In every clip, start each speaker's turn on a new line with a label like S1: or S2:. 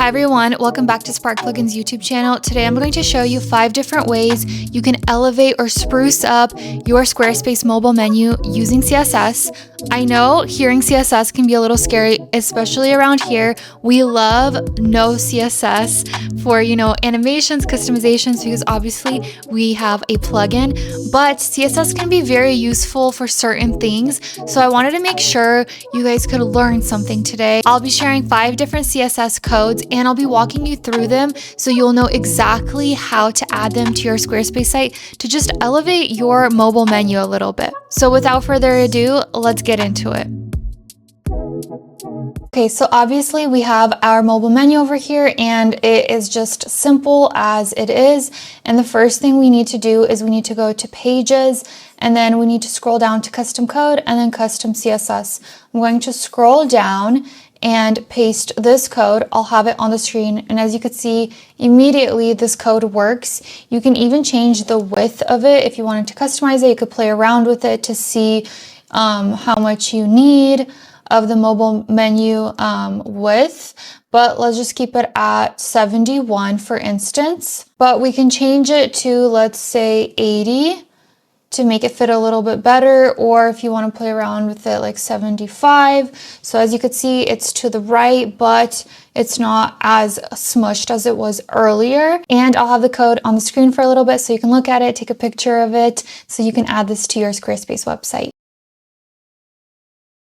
S1: Hi everyone, welcome back to Spark Plugin's YouTube channel. Today I'm going to show you 5 different ways you can elevate or spruce up your Squarespace mobile menu using CSS. I know hearing CSS can be a little scary, especially around here. We love no CSS for, animations, customizations, because obviously we have a plugin, but CSS can be very useful for certain things. So I wanted to make sure you guys could learn something today. I'll be sharing 5 different CSS codes and I'll be walking you through them so you'll know exactly how to add them to your Squarespace site to just elevate your mobile menu a little bit. So without further ado, let's get into it. Okay, so obviously we have our mobile menu over here and it is just simple as it is. And the first thing we need to do is we need to go to pages and then we need to scroll down to custom code and then custom CSS. I'm going to scroll down and paste this code. I'll have it on the screen. And as you can see, immediately this code works. You can even change the width of it. If you wanted to customize it, you could play around with it to see how much you need of the mobile menu width, but let's just keep it at 71 for instance. But we can change it to, let's say 80 to make it fit a little bit better, or if you want to play around with it, like 75. So as you can see, it's to the right, but it's not as smushed as it was earlier. And I'll have the code on the screen for a little bit so you can look at it, take a picture of it, so you can add this to your Squarespace website.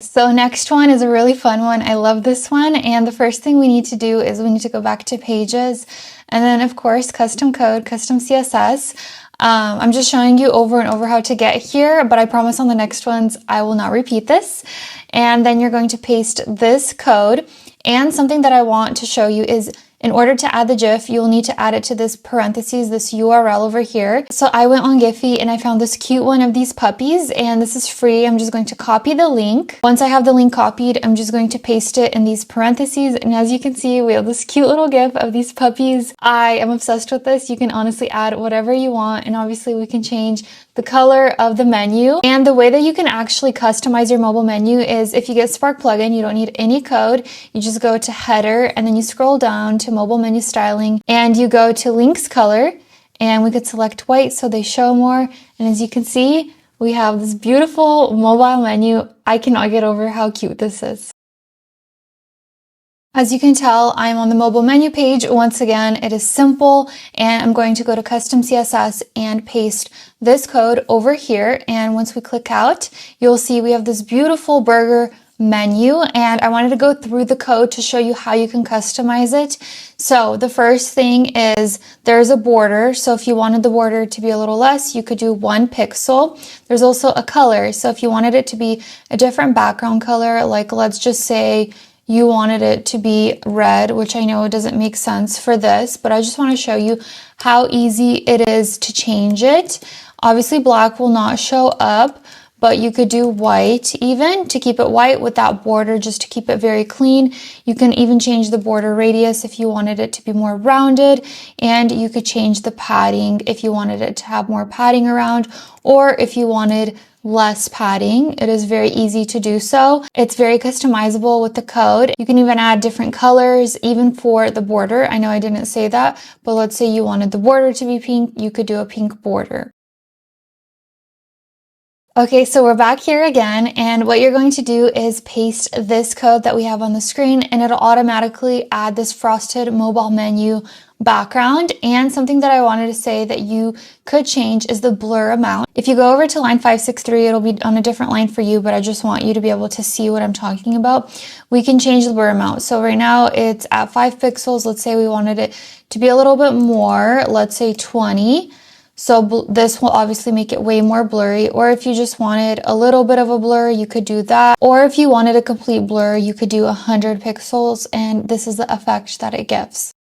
S1: So next one is a really fun one. I love this one. And the first thing we need to do is we need to go back to pages and then of course, custom code, custom CSS. I'm just showing you over and over how to get here, but I promise on the next ones, I will not repeat this. And then you're going to paste this code. And something that I want to show you is in order to add the GIF, you'll need to add it to this parentheses, this URL over here. So I went on Giphy and I found this cute one of these puppies and this is free. I'm just going to copy the link. Once I have the link copied, I'm just going to paste it in these parentheses. And as you can see, we have this cute little GIF of these puppies. I am obsessed with this. You can honestly add whatever you want. And obviously we can change the color of the menu. And the way that you can actually customize your mobile menu is if you get Spark plugin, you don't need any code. You just go to header and then you scroll down to mobile menu styling and you go to links color and we could select white so they show more. And as you can see, we have this beautiful mobile menu. I cannot get over how cute this is. As you can tell, I'm on the mobile menu page. Once again, it is simple and I'm going to go to custom CSS and paste this code over here. And once we click out, you'll see we have this beautiful burger menu and I wanted to go through the code to show you how you can customize it. So the first thing is there's a border. So if you wanted the border to be a little less, you could do 1 pixel. There's also a color. So if you wanted it to be a different background color, like let's just say you wanted it to be red, which I know doesn't make sense for this, but I just want to show you how easy it is to change it. Obviously black will not show up, but you could do white even to keep it white with that border just to keep it very clean. You can even change the border radius if you wanted it to be more rounded, and you could change the padding if you wanted it to have more padding around, or if you wanted less padding. It is very easy to do so. It's very customizable with the code. You can even add different colors even for the border. I know I didn't say that, but let's say you wanted the border to be pink, you could do a pink border. Okay, so we're back here again, and what you're going to do is paste this code that we have on the screen and it'll automatically add this frosted mobile menu background. And something that I wanted to say that you could change is the blur amount. If you go over to line 563, it'll be on a different line for you, but I just want you to be able to see what I'm talking about. We can change the blur amount. So right now it's at 5 pixels. Let's say we wanted it to be a little bit more, let's say 20. So this will obviously make it way more blurry, or if you just wanted a little bit of a blur, you could do that. Or if you wanted a complete blur, you could do 100 pixels, and this is the effect that it gives.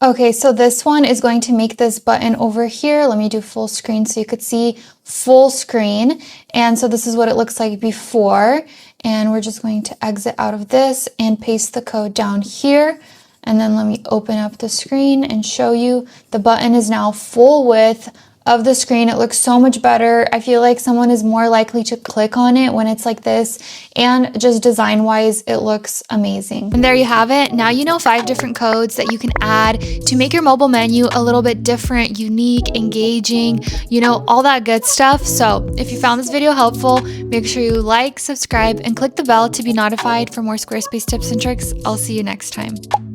S1: Okay, so this one is going to make this button over here. Let me do full screen so you could see full screen. And so this is what it looks like before. And we're just going to exit out of this and paste the code down here. And then let me open up the screen and show you the button is now full width of the screen. It looks so much better. I feel like someone is more likely to click on it when it's like this, and just design wise, it looks amazing. And there you have it. Now you know 5 different codes that you can add to make your mobile menu a little bit different, unique, engaging, you know, all that good stuff. So if you found this video helpful, make sure you like, subscribe, and click the bell to be notified for more Squarespace tips and tricks. I'll see you next time.